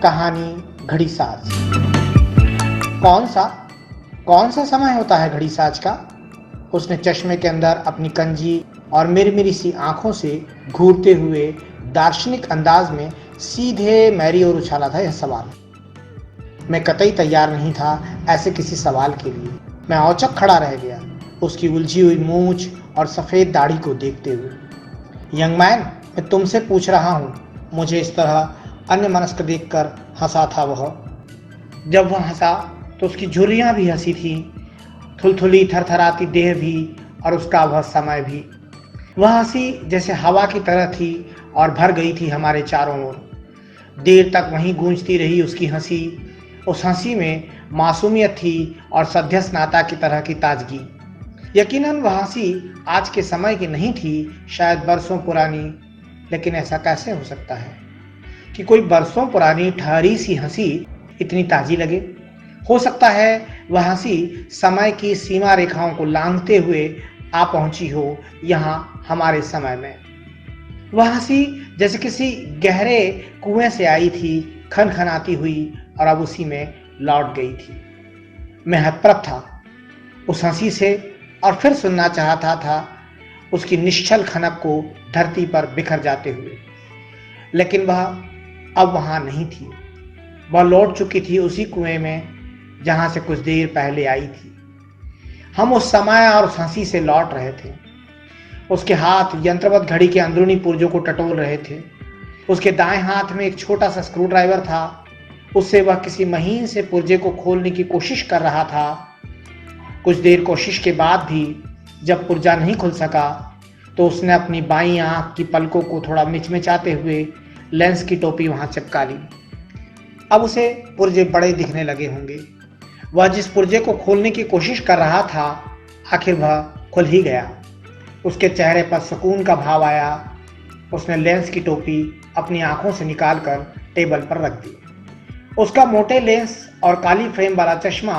कहानी घड़ीसाज। कौन सा कौन सा समय होता है घड़ीसाज का? उसने चश्मे के अंदर अपनी कंजी और मिरमिरी सी आंखों से घूरते हुए दार्शनिक अंदाज में सीधे मैरी ओर उछाला था यह सवाल। मैं कतई तैयार नहीं था ऐसे किसी सवाल के लिए। मैं औचक खड़ा रह गया, उसकी उलझी हुई मूंछ और सफेद दाढ़ी को देखते हुए। यंग मैन, मैं तुमसे पूछ रहा हूँ। मुझे इस तरह अन्यमनस्क देखकर हंसा था वह। जब वह हंसा तो उसकी झुर्रियां भी हंसी थी, थुलथुली थरथराती देह भी, और उसका वह समय भी। वह हंसी जैसे हवा की तरह थी और भर गई थी हमारे चारों ओर। देर तक वहीं गूंजती रही उसकी हंसी। उस हंसी में मासूमियत थी और सद्यस्नाता की तरह की ताजगी। यकीनन वह हंसी आज के समय की नहीं थी, शायद बरसों पुरानी। लेकिन ऐसा कैसे हो सकता है कि कोई बरसों पुरानी ठहरी सी हंसी इतनी ताजी लगे? हो सकता है वह हंसी समय की सीमा रेखाओं को लांघते हुए आ पहुंची हो यहाँ हमारे समय में। वह हंसी जैसे किसी गहरे कुएं से आई थी, खनखनाती हुई, और अब उसी में लौट गई थी। मैं हतप्रभ था उस हंसी से, और फिर सुनना चाहता था उसकी निश्चल खनक को धरती पर बिखर जाते हुए। लेकिन वह अब वहां नहीं थी। वह लौट चुकी थी उसी कुएं में जहां से कुछ देर पहले आई थी। हम उस समय और उस हंसी से लौट रहे थे। उसके हाथ यंत्रवत घड़ी के अंदरूनी पुर्जों को टटोल रहे थे। उसके दाएं हाथ में एक छोटा सा स्क्रू ड्राइवर था। उससे वह किसी महीन से पुर्जे को खोलने की कोशिश कर रहा था। कुछ देर कोशिश के बाद भी जब पुर्जा नहीं खुल सका तो उसने अपनी बाईं आंख की पलकों को थोड़ा मिचमिचाते हुए लेंस की टोपी वहां चिपका ली। अब उसे पुर्जे बड़े दिखने लगे होंगे। वह जिस पुर्जे को खोलने की कोशिश कर रहा था, आखिर वह खुल ही गया। उसके चेहरे पर सुकून का भाव आया। उसने लेंस की टोपी अपनी आंखों से निकालकर टेबल पर रख दी। उसका मोटे लेंस और काली फ्रेम वाला चश्मा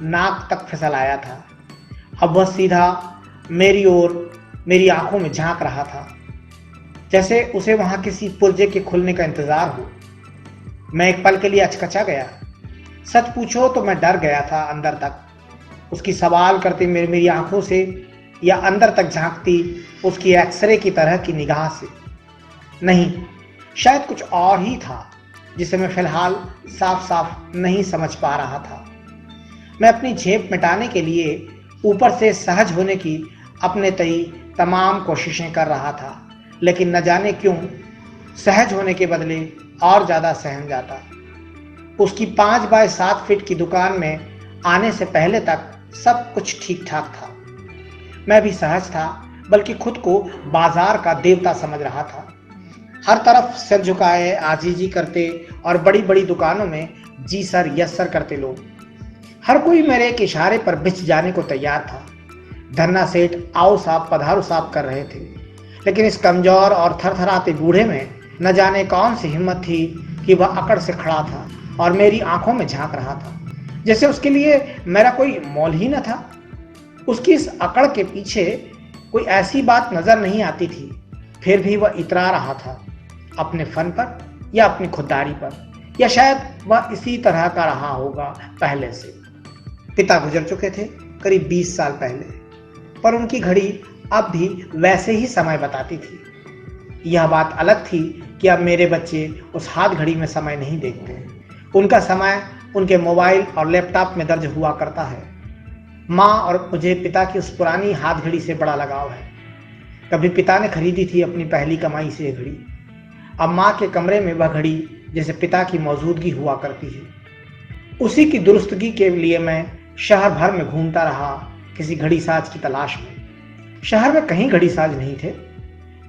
नाक तक फिसल आया था। अब वह सीधा मेरी ओर, मेरी आंखों में झांक रहा था, जैसे उसे वहां किसी पुर्जे के खुलने का इंतजार हो। मैं एक पल के लिए अचकचा गया। सच पूछो तो मैं डर गया था अंदर तक। उसकी सवाल करती मेरी आंखों से, या अंदर तक झांकती उसकी एक्सरे की तरह की निगाह से। नहीं, शायद कुछ और ही था जिसे मैं फिलहाल साफ साफ नहीं समझ पा रहा था। मैं अपनी झेप मिटाने के लिए ऊपर से सहज होने की अपने तय तमाम कोशिशें कर रहा था, लेकिन न जाने क्यों सहज होने के बदले और ज्यादा सहम जाता। उसकी 5 बाय 7 फीट की दुकान में आने से पहले तक सब कुछ ठीक ठाक था। मैं भी सहज था, बल्कि खुद को बाजार का देवता समझ रहा था। हर तरफ सिर झुकाए आजीजी करते और बड़ी बड़ी दुकानों में जी सर यस सर करते लोग। हर कोई मेरे एक इशारे पर बिछ जाने को तैयार था। धन्ना सेठ आओ साहब पधारो साहब कर रहे थे, लेकिन इस कमजोर और थरथराते बूढ़े में न जाने कौन सी हिम्मत थी कि वह अकड़ से खड़ा था और मेरी आंखों में झांक रहा था, जैसे उसके लिए मेरा कोई मोल ही न था। उसकी इस अकड़ के पीछे कोई ऐसी बात नजर नहीं आती थी, फिर भी वह इतरा रहा था अपने फन पर या अपनी खुददारी पर, या शायद वह इसी तरह का रहा होगा पहले से। पिता गुजर चुके थे करीब 20 साल पहले, पर उनकी घड़ी अब भी वैसे ही समय बताती थी। यह बात अलग थी कि अब मेरे बच्चे उस हाथ घड़ी में समय नहीं देखते। उनका समय उनके मोबाइल और लैपटॉप में दर्ज हुआ करता है। माँ और मुझे पिता की उस पुरानी हाथ घड़ी से बड़ा लगाव है। कभी पिता ने खरीदी थी अपनी पहली कमाई से यह घड़ी। अब माँ के कमरे में वह घड़ी जैसे पिता की मौजूदगी हुआ करती है। उसी की दुरुस्तगी के लिए मैं शहर भर में घूमता रहा किसी घड़ी साज की तलाश में। शहर में कहीं घड़ी साज नहीं थे।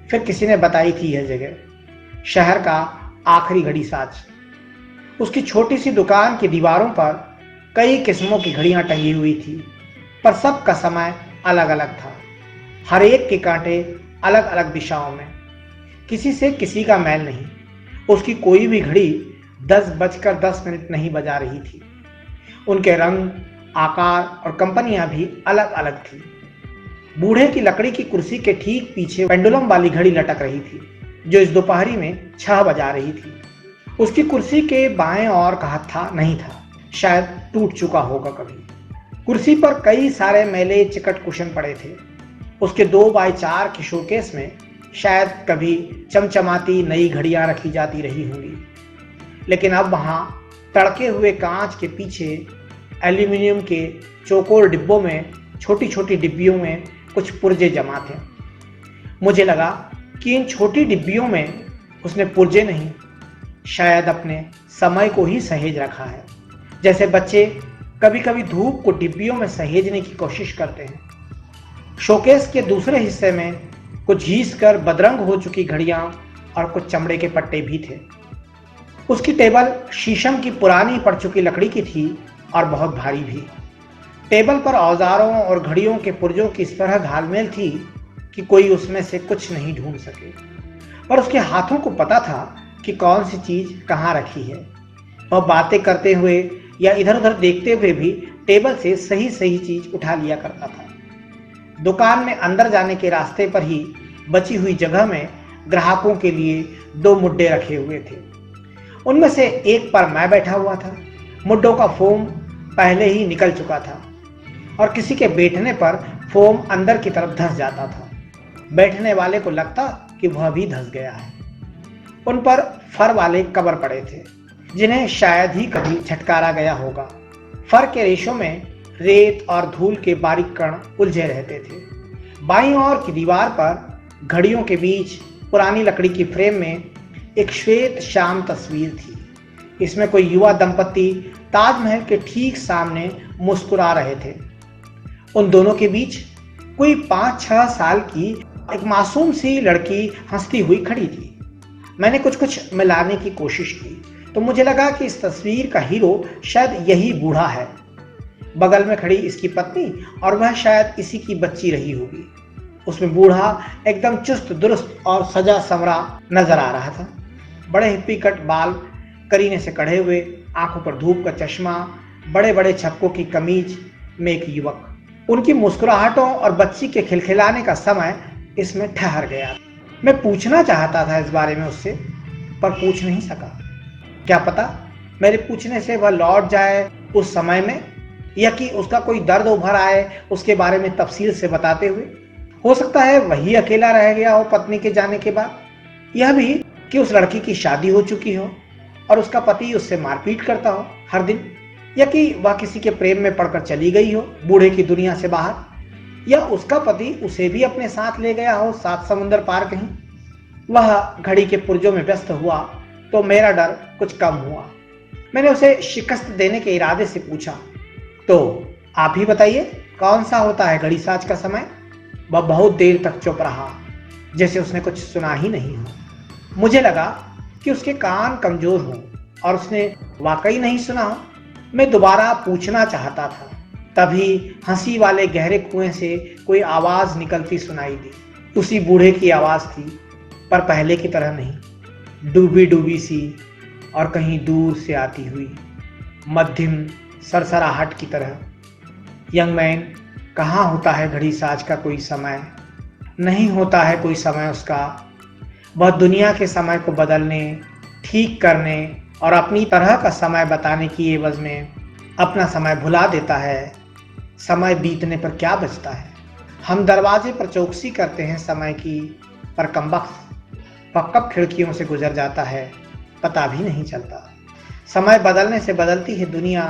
फिर किसी ने बताई थी यह जगह, शहर का आखिरी घड़ी साज। उसकी छोटी सी दुकान की दीवारों पर कई किस्मों की घड़ियां टंगी हुई थी, पर सबका समय अलग अलग था। हर एक के कांटे अलग अलग दिशाओं में। किसी से किसी का मेल नहीं। उसकी कोई भी घड़ी 10:10 नहीं बजा रही थी। उनके रंग, आकार और कंपनियां भी अलग अलग थी। बूढ़े की लकड़ी की कुर्सी के ठीक पीछे पेंडुलम वाली घड़ी लटक रही थी, जो इस दोपहरी में 6 बजा रही थी। उसकी कुर्सी के बाएं ओर का हत्था नहीं था, शायद टूट चुका होगा कभी। कुर्सी पर कई सारे मैले चिकट कुशन पड़े थे। उसके 2x4 के शोकेस में शायद कभी चमचमाती नई घड़ियां रखी जाती रही होंगी, लेकिन अब वहां तड़के हुए कांच के पीछे एल्यूमिनियम के चौकोर डिब्बों में, छोटी छोटी डिब्बियों में कुछ पुर्जे जमा थे। मुझे लगा कि इन छोटी डिब्बियों में उसने पुर्जे नहीं, शायद अपने समय को ही सहेज रखा है, जैसे बच्चे कभी कभी धूप को डिब्बियों में सहेजने की कोशिश करते हैं। शोकेस के दूसरे हिस्से में कुछ घीस कर बदरंग हो चुकी घड़ियां और कुछ चमड़े के पट्टे भी थे। उसकी टेबल शीशम की पुरानी पड़ चुकी लकड़ी की थी और बहुत भारी भी। टेबल पर औजारों और घड़ियों के पुर्जों की इस तरह घालमेल थी कि कोई उसमें से कुछ नहीं ढूंढ सके, पर उसके हाथों को पता था कि कौन सी चीज कहाँ रखी है। वह बातें करते हुए या इधर उधर देखते हुए भी टेबल से सही सही चीज उठा लिया करता था। दुकान में अंदर जाने के रास्ते पर ही बची हुई जगह में ग्राहकों के लिए 2 मुड्डे रखे हुए थे। उनमें से एक पर मैं बैठा हुआ था। मुड्डों का फोम पहले ही निकल चुका था और किसी के बैठने पर फोम अंदर की तरफ धंस जाता था। बैठने वाले को लगता कि वह भी धंस गया है। उन पर फर वाले कवर पड़े थे, जिन्हें शायद ही कभी झटकारा गया होगा। फर के रेशों में रेत और धूल के बारीक कण उलझे रहते थे। बाईं ओर की दीवार पर घड़ियों के बीच पुरानी लकड़ी की फ्रेम में एक श्वेत श्याम तस्वीर थी। इसमें कोई युवा दंपति ताजमहल के ठीक सामने मुस्कुरा रहे थे। उन दोनों के बीच कोई 5-6 साल की एक मासूम सी लड़की हंसती हुई खड़ी थी। मैंने कुछ मिलाने की कोशिश की तो मुझे लगा कि इस तस्वीर का हीरो शायद यही बूढ़ा है। बगल में खड़ी इसकी पत्नी और वह शायद इसी की बच्ची रही होगी। उसमें बूढ़ा एकदम चुस्त दुरुस्त और सजा संवरा नजर आ रहा था। बड़े हिप्पी कट बाल, करीने से कढ़े हुए, आंखों पर धूप का चश्मा, बड़े बड़े छक्कों की कमीज में एक युवक। उनकी मुस्कुराहटों और बच्ची के खिलखिलाने का समय इसमें ठहर गया। मैं पूछना चाहता था इस बारे में उससे, पर पूछ नहीं सका। क्या पता मेरे पूछने से वह लौट जाए उस समय में, या कि उसका कोई दर्द उभर आए उसके बारे में तफसील से बताते हुए। हो सकता है वही अकेला रह गया हो पत्नी के जाने के बाद, यह भी कि उस लड़की की शादी हो चुकी हो और उसका पति उससे मारपीट करता हो हर दिन, या कि वह किसी के प्रेम में पड़कर चली गई हो बूढ़े की दुनिया से बाहर, या उसका पति उसे भी अपने साथ ले गया हो 7 समुंदर पार कहीं। वह घड़ी के पुर्जों में व्यस्त हुआ तो मेरा डर कुछ कम हुआ। मैंने उसे शिकस्त देने के इरादे से पूछा, तो आप ही बताइए कौन सा होता है घड़ी साज का समय? वह बहुत देर तक चुप रहा, जैसे उसने कुछ सुना ही नहीं हो। मुझे लगा कि उसके कान कमजोर हों और उसने वाकई नहीं सुना हो। मैं दोबारा पूछना चाहता था, तभी हंसी वाले गहरे कुएं से कोई आवाज निकलती सुनाई दी। उसी बूढ़े की आवाज थी, पर पहले की तरह नहीं, डूबी डूबी सी और कहीं दूर से आती हुई, मध्यम सरसराहट की तरह। यंग मैन, कहाँ होता है घड़ी साज का कोई समय? नहीं होता है कोई समय उसका। वह दुनिया के समय को बदलने, ठीक करने और अपनी तरह का समय बताने की एवज में अपना समय भुला देता है। समय बीतने पर क्या बचता है? हम दरवाजे पर चौकसी करते हैं समय की, पर कमबख्त वह कब खिड़कियों से गुजर जाता है पता भी नहीं चलता। समय बदलने से बदलती है दुनिया,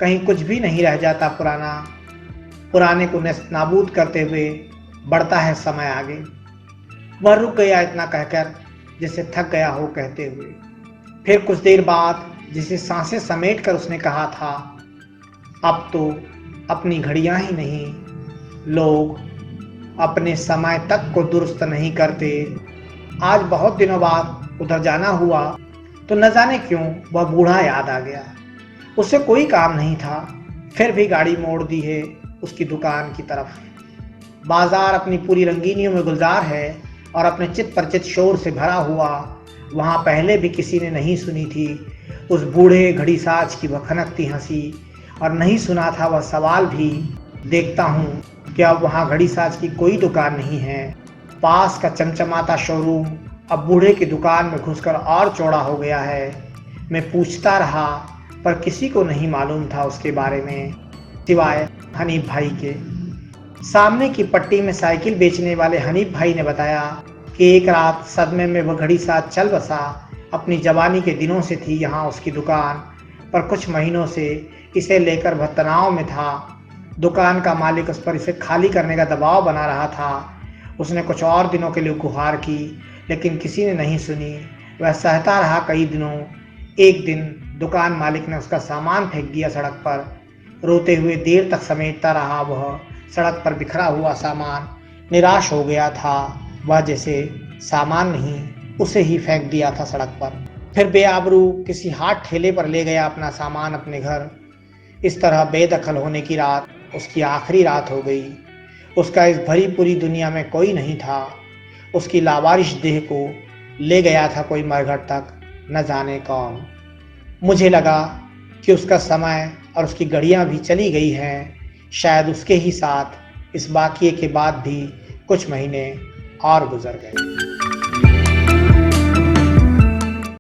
कहीं कुछ भी नहीं रह जाता पुराना। पुराने को नेस्त नाबूद करते हुए बढ़ता है समय आगे। वह रुक गया इतना कहकर, जैसे थक गया हो कहते हुए। फिर कुछ देर बाद जिसे सांसें समेट कर उसने कहा था, अब तो अपनी घड़ियां ही नहीं, लोग अपने समय तक को दुरुस्त नहीं करते। आज बहुत दिनों बाद उधर जाना हुआ तो न जाने क्यों वह बूढ़ा याद आ गया। उससे कोई काम नहीं था, फिर भी गाड़ी मोड़ दी है उसकी दुकान की तरफ। बाजार अपनी पूरी रंगीनियों में गुलजार है और अपने चित पर चित शोर से भरा हुआ। वहां पहले भी किसी ने नहीं सुनी थी उस बूढ़े घड़ी साज की वह खनकती हंसी, और नहीं सुना था वह सवाल भी। देखता हूँ कि अब वहाँ घड़ी साज की कोई दुकान नहीं है। पास का चमचमाता शोरूम अब बूढ़े की दुकान में घुसकर और चौड़ा हो गया है। मैं पूछता रहा पर किसी को नहीं मालूम था उसके बारे में, सिवाय हनीफ भाई के। सामने की पट्टी में साइकिल बेचने वाले हनीफ भाई ने बताया कि एक रात सदमे में वह घड़ी साथ चल बसा। अपनी जवानी के दिनों से थी यहाँ उसकी दुकान, पर कुछ महीनों से इसे लेकर वह तनाव में था। दुकान का मालिक उस पर इसे खाली करने का दबाव बना रहा था। उसने कुछ और दिनों के लिए गुहार की, लेकिन किसी ने नहीं सुनी। वह सहता रहा कई दिनों। एक दिन दुकान मालिक ने उसका सामान फेंक दिया सड़क पर। रोते हुए देर तक समेटता रहा वह सड़क पर बिखरा हुआ सामान। निराश हो गया था वह, जैसे सामान नहीं उसे ही फेंक दिया था सड़क पर। फिर बेआबरू किसी हाथ ठेले पर ले गया अपना सामान अपने घर। इस तरह बेदखल होने की रात उसकी आखिरी रात हो गई। उसका इस भरी पूरी दुनिया में कोई नहीं था। उसकी लावारिश देह को ले गया था कोई मरघट तक, न जाने कौन। मुझे लगा कि उसका समय और उसकी घड़ियां भी चली गई हैं। शायद उसके ही साथ इस वाक़ये के बाद भी कुछ महीने और गुजर गए।